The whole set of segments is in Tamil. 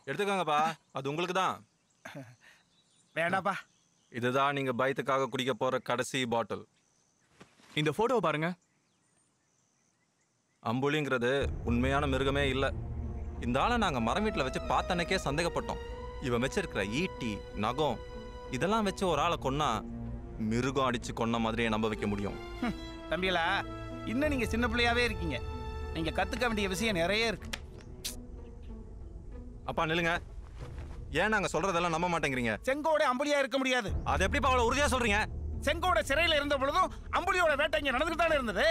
எடுத்துக்கோங்கப்பா, அது உங்களுக்கு தான். வேண்டாப்பா. இதுதான் நீங்க பயத்துக்காக குடிக்க போற கடைசி பாட்டில். இந்த போட்டோவை பாருங்க. அம்புலிங்கிறது உண்மையான மிருகமே இல்லை. இந்த ஆளை நாங்கள் மரம் வீட்டில் வச்சு பார்த்தனக்கே சந்தேகப்பட்டோம். இவன் வச்சிருக்கிற ஈட்டி, நகம் இதெல்லாம் வச்சு ஒரு ஆளை கொன்னா மிருகம் அடிச்சு கொன்ன மாதிரியே நம்ப வைக்க முடியும். தம்பிகளா, இன்னும் நீங்க சின்ன பிள்ளையாவே இருக்கீங்க. நீங்க கத்துக்க வேண்டிய விஷயம் நிறைய இருக்கு. அப்பா நில்லுங்க. ஏன் நாங்க சொல்றதெல்லாம் நம்ப மாட்டேங்கிறீங்க? செங்கோட அம்புலியா இருக்க முடியாது. அது எப்படிப்பா அவ்வளவு உறுதியா சொல்றீங்க? செங்கோட சிறையில இருந்த பொழுதும் அம்புலியோட வேட்டை இங்க நடந்துட்டு தானே இருந்தது.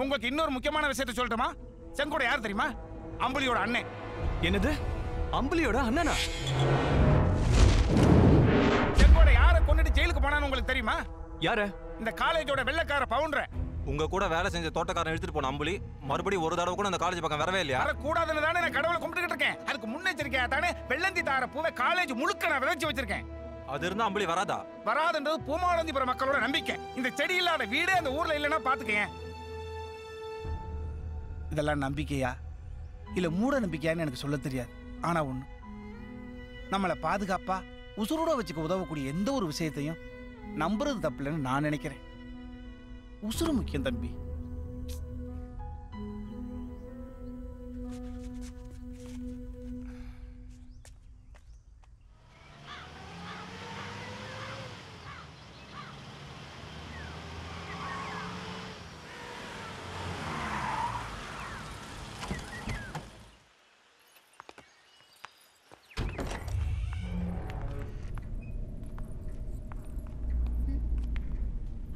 உங்களுக்கு இன்னொரு முக்கியமான விஷயத்தை சொல்லட்டுமா? செங்கோட யார் தெரியுமா? அம்புலியோட அண்ணன். என்னது? அம்புலியோட அண்ணனா? செங்கோட யாரை கொண்டுட்டு ஜெயிலுக்கு போனான்னு உங்களுக்கு தெரியுமா? யார? இந்த காலேஜோட வெள்ளக்கார பவுண்டர். உங்க கூட வேலை செஞ்ச தோட்டக்காரன் எடுத்துட்டு போன அம்புலி மறுபடியும் ஒரு தடவை கூட அந்த காலேஜ் பக்கம் வரவே இல்லையா? கூடாதுன்னு தானே நான் கடவுளை கும்பிட்டுக்கிட்டு இருக்கேன். அதுக்கு முன்னெச்சரிக்கையா தானே வெள்ளந்தி தார பூவை காலேஜ் முழுக்க நான் விதைச்சு வச்சிருக்கேன். அது இருந்தா அம்புலி வராதா? வராதுன்றது பூமாவளந்திபுரம் மக்களோட நம்பிக்கை. இந்த செடி இல்லாத வீடே அந்த ஊர்ல இல்லைன்னா பாத்துக்கங்க. இதெல்லாம் நம்பிக்கையா இல்ல மூட நம்பிக்கையான்னு எனக்கு சொல்ல தெரியாது. ஆனா ஒண்ணு, நம்மளை பாதுகாப்பா உசுரோட வச்சுக்க உதவக்கூடிய எந்த ஒரு விஷயத்தையும் நம்புறது தப்பில்லைன்னு நான் நினைக்கிறேன். உசுறு முக்கியம் தம்பி.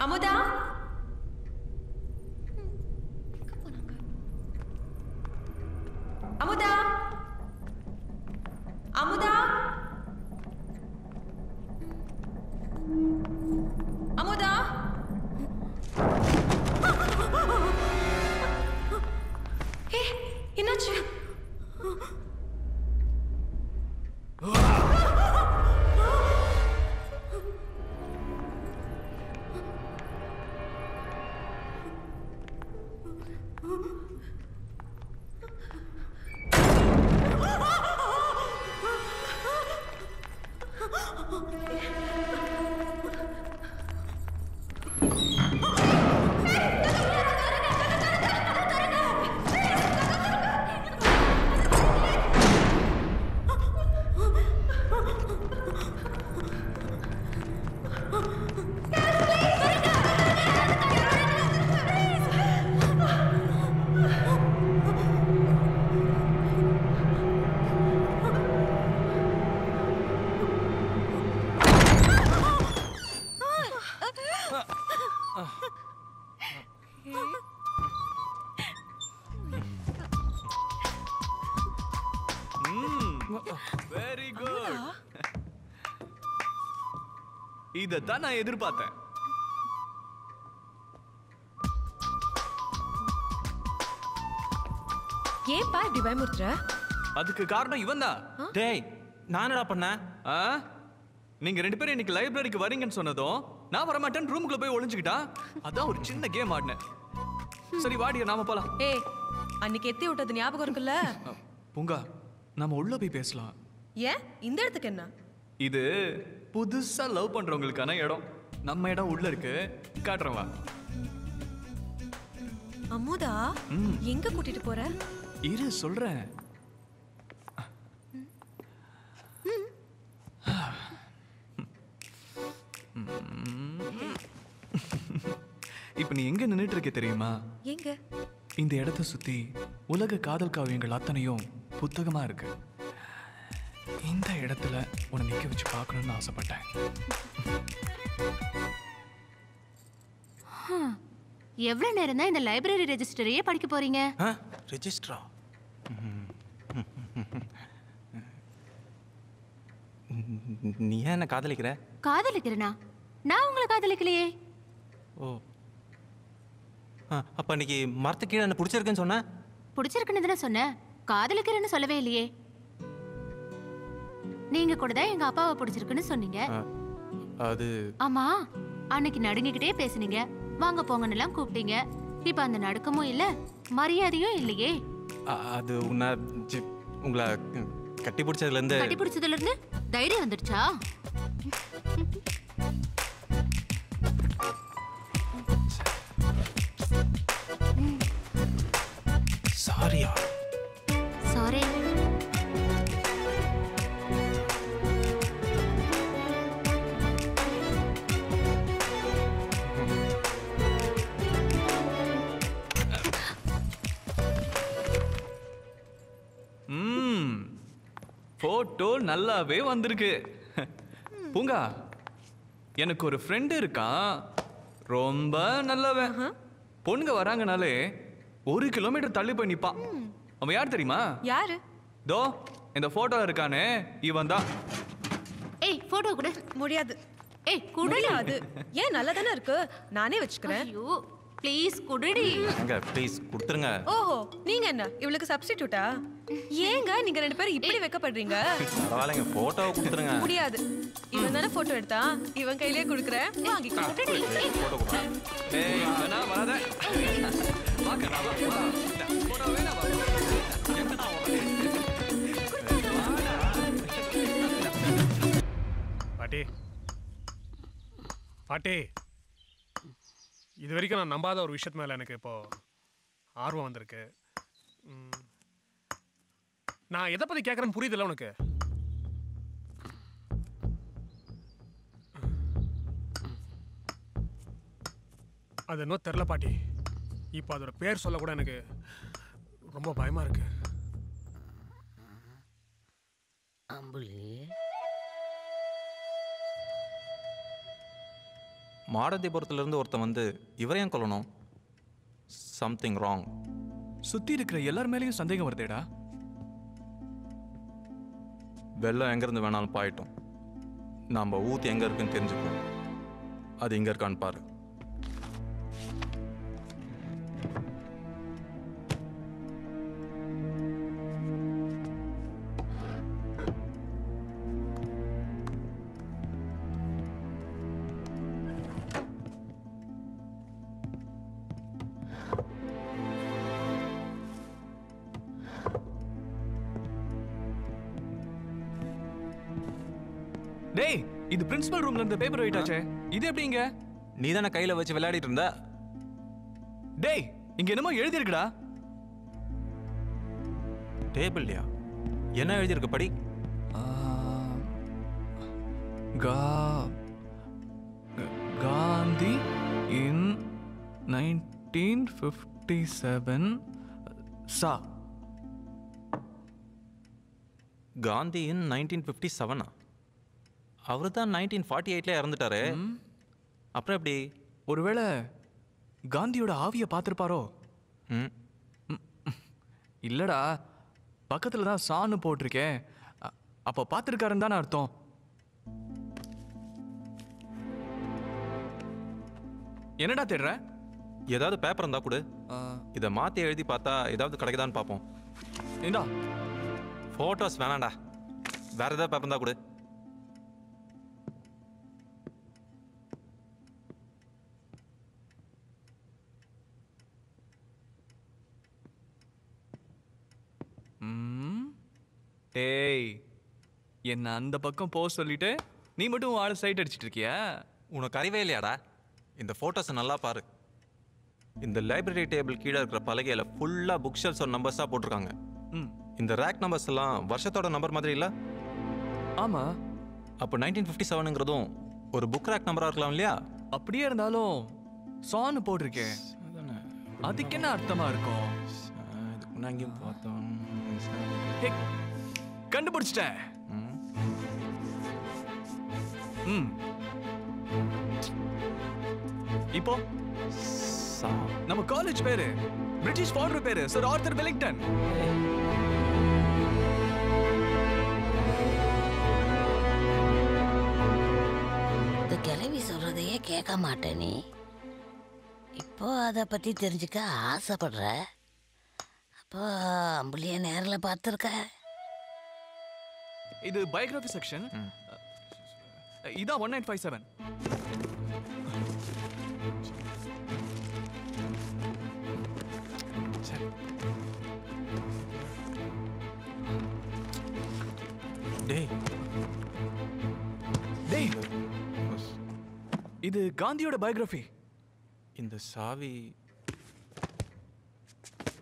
அமுதா, அமுதா, அமுதா, அமுதா. என்னாச்சு? Very good. இதத்தான் நான் எதிர்பார்த்தேன். ஏன்பா இப்படி பயமுறுத்துற? அதுக்கு காரணம் இவன் தான். டேய், நான் என்னடா பண்ணேன்? நீங்க ரெண்டு பேரும் இன்னைக்கு லைப்ரரிக்கு வரீங்கன்னு சொன்னதும் நான் வரமாட்டேன் ரூமுக்குள்ள போய் ஒளிஞ்சுக்கிட்டா. அதான் ஒரு சின்ன கேம் ஆடினேன். சரி வாடியா நாம போலாம். ஏய், அன்னைக்கு எத்தி விட்டது ஞாபகம் இருக்குல்ல? பூங்கா, நாம உள்ள போய் பேசலாம். ஏன் இந்த இடத்துக்கு என்ன? இது புதுசா லவ் பண்றவங்களுக்கான இடம். நம்ம இடம் உள்ள இருக்கு, காட்டுறேன் வா. அமுதா, எங்க கூட்டிட்டு போற? இரு சொல்றேன். இப்ப நீ எங்க நின்னுட்டு இருக்க தெரியுமா? எங்க? இந்த இடத்தை சுத்தி உலக காதல் காவியங்கள் அத்தனையும் புத்தகமா இருக்கு. இந்த இடத்துல உன்னை நிக்க வச்சு பார்க்கணும்னு ஆசைப்பட்டேன். எவ்வளவு நேரம் தான் இந்த லைப்ரரி ரெஜிஸ்டரையே படிக்க போறீங்க? ரெஜிஸ்டரா? நீ ஏன் என்ன காதலிக்கிற? காதலிக்கிறனா? நான் உங்களை காதலிக்கலையே. ஓ, அப்ப இன்னைக்கு மரத்து கீழே என்ன பிடிச்சிருக்குன்னு சொன்ன? பிடிச்சிருக்குன்னு தானே சொன்னேன், காதலிக்கிறேன்னு சொல்லவே இல்லையே. நீங்க கூட தான் எங்க அப்பாவை பிடிச்சிருக்குன்னு சொன்னீங்க. அது ஆமா, அன்னைக்கு நடுங்கிக்கிட்டே பேசுனீங்க, வாங்க போங்கன்னு எல்லாம் கூப்பிட்டீங்க. இப்ப அந்த நடுக்கமும் இல்ல, மரியாதையும் இல்லையே. அது உங்களை கட்டி பிடிச்சதுலேருந்து கட்டி பிடிச்சதுல இருந்து தைரியம் வந்துடுச்சா? சாரியா? சாரி. போட்டோ நல்லாவே வந்திருக்கு. பூங்கா, எனக்கு ஒரு ஃப்ரெண்ட் இருக்கான், ரொம்ப நல்லவன். பொண்ணுங்க வராங்கனாலே 1 கிலோமீட்டர் தள்ளி போய் நிப்பான். அவன் யார் தெரியுமா? யாரு? தோ இந்த போட்டோல இருக்கானே, இவன் தான். ஏய் போட்டோ கொடு. முடியாது. ஏய் குடுடி. அது ஏன் நல்லா தானே இருக்கு, நானே வச்சுக்கிறேன். ஐயோ ப்ளீஸ் குடுடி. எங்க ப்ளீஸ் கொடுத்துருங்க. ஓஹோ, நீங்க என்ன இவளுக்கு சப்ஸ்டிடியூட்டா? ஏங்க நீங்க 2 பேரும் இப்படி வெக்கப்படுறீங்க? பரவாயில்லைங்க, போட்டோவை கொடுத்துருங்க. முடியாது. இவன் தானே போட்டோ எடுத்தான், இவன் கையிலேயே கொடுக்குறேன். வாங்கிக்கோ. போட்டோ கொடுங்க. ஏய் வேணா வராத. வாங்க வா வா. போட்டோ வேணா வா. பாட்டி பாட்டி, இது வரைக்கும் நான் நம்பாத ஒரு விஷயத்து மேலே எனக்கு இப்போ ஆர்வம் வந்திருக்கு. நான் எதை பற்றி கேட்குறேன்னு புரியுதில்ல உனக்கு? அது இன்னும் தெரில பாட்டி. இப்போ அதோட பேர் சொல்ல கூட எனக்கு ரொம்ப பயமா இருக்கு. மாடத்திபுரத்துலேருந்து ஒருத்தன் வந்து இவரையும் கொல்லணும். Something wrong. சுத்தி இருக்கிற எல்லார் மேலேயும் சந்தேகம் வருதேடா. வெள்ளம் எங்கேருந்து வேணாலும் பாயிட்டோம். நம்ம ஊத்து எங்கே இருக்குன்னு தெரிஞ்சுப்போம். அது இங்கே இருக்கான்னு பாரு. டேய், இது பிரின்சிபல் ரூம்ல இருந்த பேப்பர் வெயிட் ஆச்சே. இது எப்படிங்க? நீ தானே கையில் வச்சு விளையாடிட்டு இருந்த. டேய், இங்க என்னமோ எழுதி இருக்குடா. டேபிள்லையா? என்ன எழுதியிருக்கு படி. காந்தி இன் 1957 சா. காந்தி இன் 1957. அவரு தான் 1948 இறந்துட்டாரு. அப்புறம் எப்படி? ஒருவேளை காந்தியோட ஆவியை பார்த்துருப்பாரோ? இல்லடா, பக்கத்துல தான் சான்னு போட்டிருக்கேன். அப்போ பார்த்துருக்காருன்னு தானே அர்த்தம். என்னடா தேடுற? ஏதாவது பேப்பர் இருந்தா கொடு. இதை மாற்றி எழுதி பார்த்தா ஏதாவது கிடைக்குதான்னு பார்ப்போம். இந்தா. ஃபோட்டோஸ் வேணாண்டா, வேற ஏதாவது பேப்பர் இருந்தா கொடு. டேய், என்ன அந்த பக்கம் போக சொல்லிட்டு நீ மட்டும் ஆள் சைட் அடிச்சிட்டு இருக்கியா? உனக்கு அறிவே இல்லையாடா? இந்த ஃபோட்டோஸை நல்லா பாரு. இந்த லைப்ரரி டேபிள் கீழே இருக்கிற பலகையில் ஃபுல்லாக புக் ஷெல்ஸ் நம்பர்ஸாக போட்டிருக்காங்க. இந்த ரேக் நம்பர்ஸ் எல்லாம் வருஷத்தோட நம்பர் மாதிரி இல்லை? ஆமா. அப்போ 1957ங்கிறதும் ஒரு புக் ரேக் நம்பராக இருக்கலாம் இல்லையா? அப்படியே இருந்தாலும் சான்னு போட்டிருக்கேன், அதுக்கு என்ன அர்த்தமா இருக்கும்? அங்கேயும் பார்த்தோம். கண்டுபிடிச்சிட்டேன். இப்போ நம்ம காலேஜ் பேரு பிரிட்டிஷ் ஃபாதர் பேரு சர் ஆர்தர் வெலிங்டன். இந்த கிளவி சொல்றதையே கேட்க மாட்டேன் நீ. இப்போ அதை பத்தி தெரிஞ்சுக்க ஆசைப்படுற. அப்போ அம்புலிய நேரில் பார்த்துருக்க. இது பயோகிராஃபி செக்ஷன். இதான் 1957. டேய் டேய் இது காந்தியோட பயோகிராஃபி. இந்த சாவி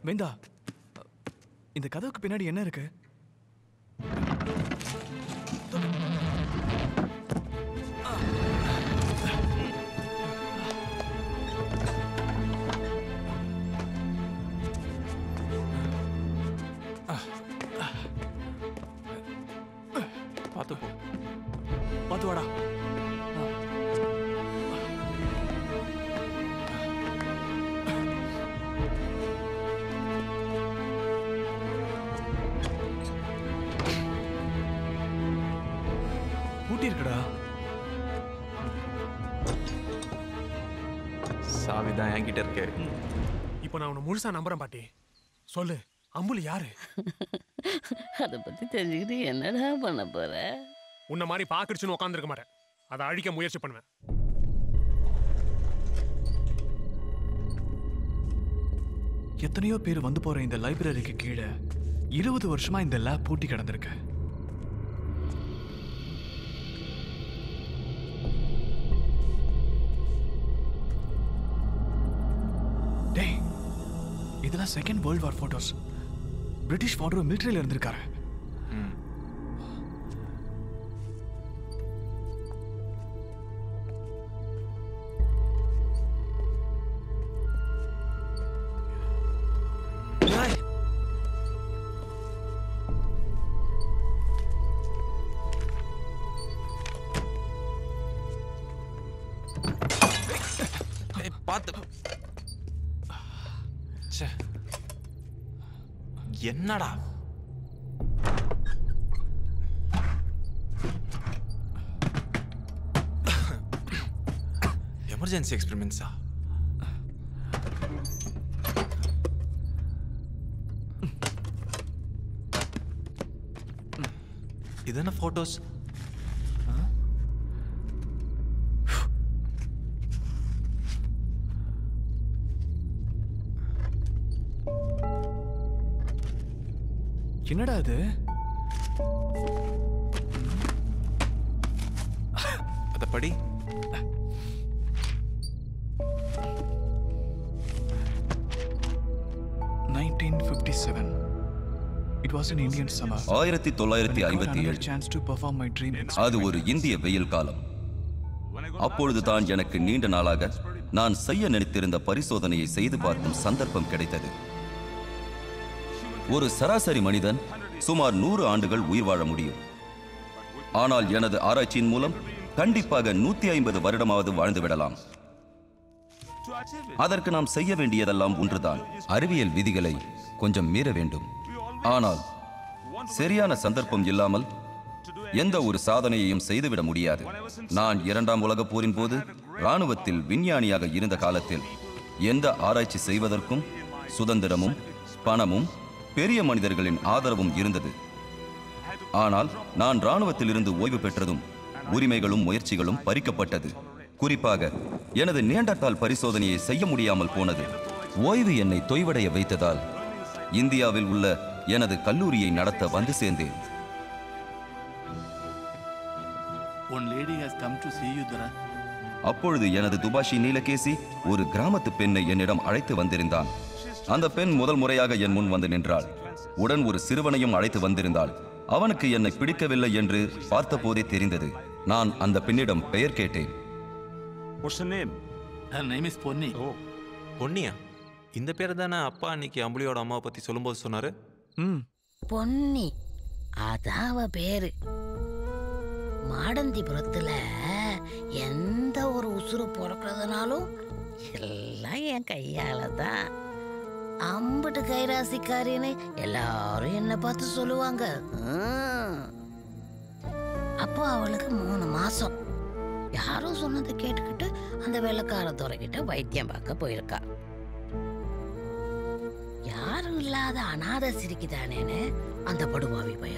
வேந்தா, இந்த கதவுக்கு பின்னாடி என்ன இருக்கு? பார்த்து போ. பார்த்து வாடா. பூட்டி இருக்குடா. சாவி தான் என்கிட்ட இருக்கு. இப்போ நான் உன்னை முழுசா நம்புறேன் பாட்டி. சொல்லு, அம்புலி யாரு? அதை பத்தி தெரிஞ்சுக்கிட்டு என்னடா பண்ண போற? உன்னை மாதிரி பாக்கிடுச்சுன்னு உட்காந்துருக்க மாட்டேன். அதை அழிக்க முயற்சி பண்ணுவேன். எத்தனையோ பேர் வந்து போற இந்த லைப்ரரிக்கு கீழே 20 வருஷமா இந்த லேப் பூட்டி கிடந்திருக்கு. டேய், இதெல்லாம் second world war photos. British father மிலிட்டரியில இருந்திருக்காரு. பார்த்து. என்னடா எமர்ஜென்சி எக்ஸ்பெரிமெண்ட்ஸா? இது என்ன போட்டோஸ்? என்னடா இது? அத படி. It was an Indian summer. 1957 அது ஒரு இந்திய வெயில் காலம். அப்பொழுது தான் எனக்கு நீண்ட நாளாக நான் செய்ய நினைத்திருந்த பரிசோதனையை செய்து பார்க்கும் சந்தர்ப்பம் கிடைத்தது. ஒரு சராசரி மனிதன் சுமார் 100 ஆண்டுகள் உயிர் வாழ முடியும். ஆனால் எனது ஆராய்ச்சியின் மூலம் கண்டிப்பாக 150 வருடமாவது வாழ்ந்துவிடலாம். அதற்கு நாம் செய்ய வேண்டியதெல்லாம் ஒன்றுதான், அறிவியல் விதிகளை கொஞ்சம் மீற வேண்டும். ஆனால் சரியான சந்தர்ப்பம் இல்லாமல் எந்த ஒரு சாதனையையும் செய்துவிட முடியாது. நான் 2ஆம் உலகப் போரின் போது இராணுவத்தில் விஞ்ஞானியாக இருந்த காலத்தில் எந்த ஆராய்ச்சி செய்வதற்கும் சுதந்திரமும் பணமும் பெரிய மனிதர்களின் ஆதரவும் இருந்தது. ஆனால் நான் இராணுவத்தில் இருந்து ஓய்வு பெற்றதும் உரிமைகளும் முயற்சிகளும் பறிக்கப்பட்டது. குறிப்பாக எனது நேண்டர்தால் பரிசோதனையை செய்ய முடியாமல் போனது. ஓய்வு என்னை தொய்வடைய வைத்ததால் இந்தியாவில் உள்ள எனது கல்லூரியை நடத்த வந்து சேர்ந்தேன். அப்பொழுது எனது துபாஷி நீலகேசி ஒரு கிராமத்து பெண்ணை என்னிடம் அழைத்து வந்திருந்தான். அந்த பெண் முதல் முறையாக என் முன் வந்து நின்றாள். உடன் ஒரு சிறுவனையும் அழைத்து வந்திருந்தாள். அவனுக்கு என்னை பிடிக்கவில்லை என்று பார்த்த போதே தெரிந்தது. நான் அந்த பெண்ணிடம் பெயர் கேட்டேன். பொன்னியா? இந்த பேர் தானே அப்பா அன்னைக்கு அம்புலியோட அம்மாவை பத்தி சொல்லும்போது சொன்னாரு. பொன்னி, அதான் அவ பேரு. மாடந்திபுரத்துல எந்த ஒரு உசுறு பிறக்கிறதுனாலும் எல்லாம் என் கையால தான். அம்பட்டு கைராசிக்காரின்னு எல்லாரும் என்ன பார்த்து சொல்லுவாங்க. அப்போ அவளுக்கு 3 மாசம். யாரும் சொன்னதை கேட்டுக்கிட்டு அந்த வெள்ளக்கார துறைக்கிட்ட வைத்தியம் பார்க்க போயிருக்கா. யாரும் இல்லாத அநாத சிரிக்குதானேன்னு அந்த படுபாவி பைய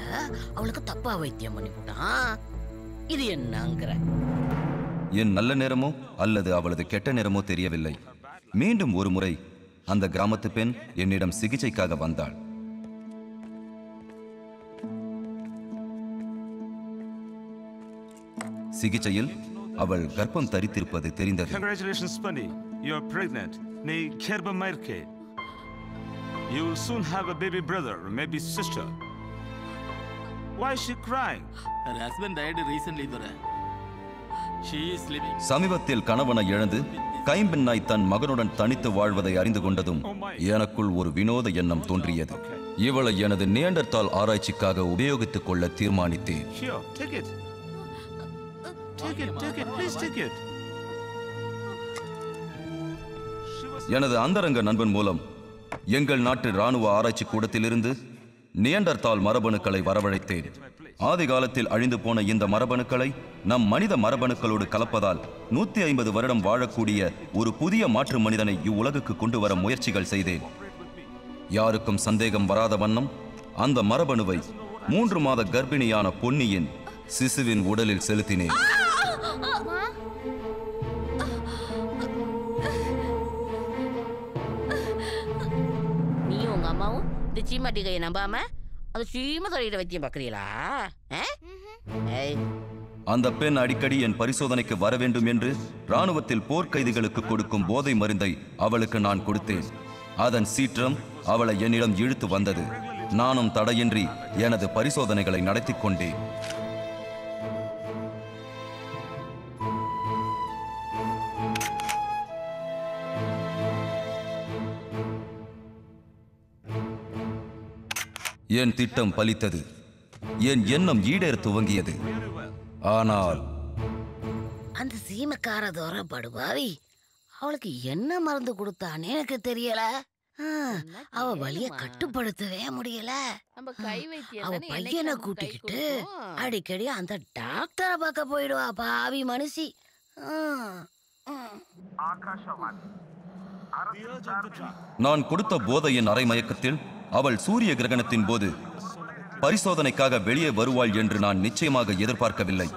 அவளுக்கு தப்பா வைத்தியம் பண்ணிவிட்டான். இது என்னங்கிற? என் நல்ல நேரமோ அல்லது அவளது கெட்ட நேரமோ தெரியவில்லை. மீண்டும் ஒரு முறை அந்த கிராமத்து பெண் என்னிடம் சிகிச்சைக்காக வந்தாள். சிகிச்சையில் அவள் கர்ப்பம் தரித்திருப்பது தெரிந்தது. Congratulations, Bunny. You're pregnant. Nee kerba marke. You will soon have a baby brother, or maybe sister. Why is she crying? Her husband died recently, Dora. She is living. சமீபத்தில் கணவனை இழந்து கைம்பெண்ணாய் தன் மகனுடன் தனித்து வாழ்வதை அறிந்து கொண்டதும் எனக்குள் ஒரு வினோத எண்ணம் தோன்றியது. இவளை எனது நியண்டர்தால் ஆராய்ச்சிக்காக உபயோகித்துக் கொள்ள தீர்மானித்தேன். Here, take it. Take it, please take it. எனது அந்தரங்க நண்பன் மூலம் எங்கள் நாட்டு இராணுவ ஆராய்ச்சி கூடத்திலிருந்து நியண்டர்தால் மரபணுக்களை வரவழைத்தேன். ஆதி காலத்தில் அழிந்து போன இந்த மரபணுக்களை நம் மனித மரபணுக்களோடு கலப்பதால் 150 வருடம் வாழக்கூடிய ஒரு புதிய மாற்று மனிதனை இவ்வுலகுக்கு கொண்டு வர முயற்சிகள் செய்தேன். யாருக்கும் சந்தேகம் வராத வண்ணம் அந்த மரபணுவை 3 மாத கர்ப்பிணியான பொன்னியின் சிசுவின் உடலில் செலுத்தினேன். நீ உங்க அம்மாவும் இந்த சீமாட்டிகையை நம்பாம அந்த சீம தொழில வைத்தியம் பார்க்கறீங்களா? அந்த பெண் அடிக்கடி என் பரிசோதனைக்கு வர வேண்டும் என்று இராணுவத்தில் போர்க்கைதிகளுக்கு கொடுக்கும் போதை மருந்தை அவளுக்கு நான் கொடுத்தேன். அதன் சீற்றம் அவளை என்னிடம் இழுத்து வந்தது. நானும் தடையின்றி எனது பரிசோதனைகளை நடத்தி கொண்டேன். என் திட்டம் பலித்தது. என் எண்ணம் ஈடேற துவங்கியது. ஆனால் அந்த சீமக்கார தோற படுபாவி அவளுக்கு என்ன மருந்து கொடுத்தானே எனக்கு தெரியல. அவ வலிய கட்டுப்படுத்தவே முடியல. அவ பையனை கூட்டிக்கிட்டு அடிக்கடி அந்த டாக்டரை பார்க்க போயிடுவா பாவி மனுஷி. நான் கொடுத்த போதையின் அரைமயக்கத்தில் அவள் சூரிய கிரகணத்தின் போது பரிசோதனைக்காக வெளியே வருவாள் என்று நான் நிச்சயமாக எதிர்பார்க்கவில்லை.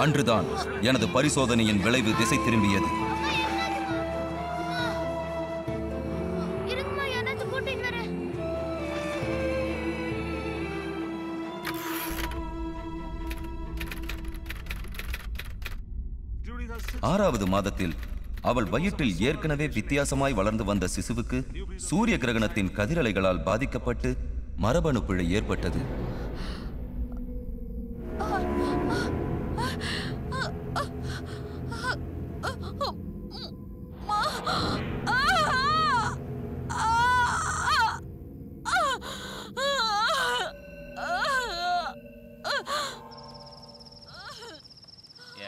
அன்றுதான் எனது பரிசோதனையின் விளைவு திசை திரும்பியது. ஆறாவது மாதத்தில் அவள் வயிற்றில் ஏற்கனவே வித்தியாசமாய் வளர்ந்து வந்த சிசுவுக்கு சூரிய கிரகணத்தின் கதிரலைகளால் பாதிக்கப்பட்டு மரபணு பிழை ஏற்பட்டது.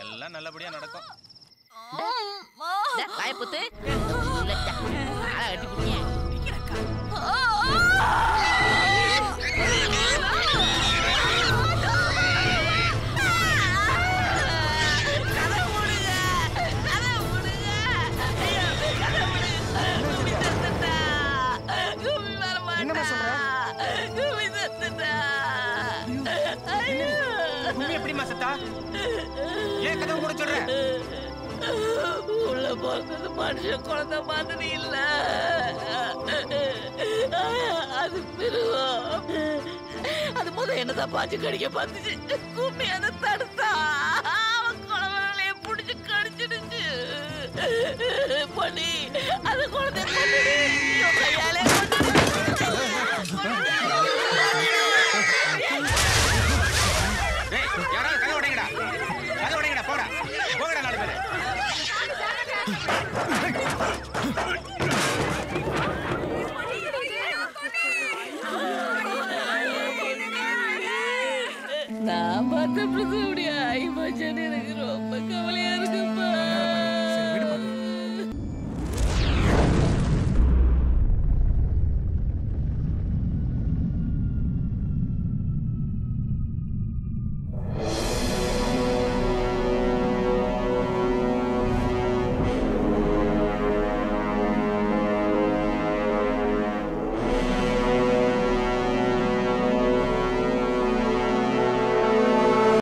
எல்லாம் நல்லபடியா நடக்கும். பயப்புத்து எப்படிமா சத்தா? ஏன் கதவு கூட சொல்ற? உள்ள பிறந்தது மனுஷ குழந்தை மாதிரி இல்ல, அது மிருகம். அது முத என்னதான் பாச்சு கடிக்க பார்த்துச்சு. கும்மி அதை தடுத்தா அவன் குழந்தைய புடிச்சு கடிச்சிடுச்சு. பண்ணி அது குழந்தை கையாலே நான் பார்த்த பிரசவடைய எனக்கு ரொம்ப கவலையா இருக்கு.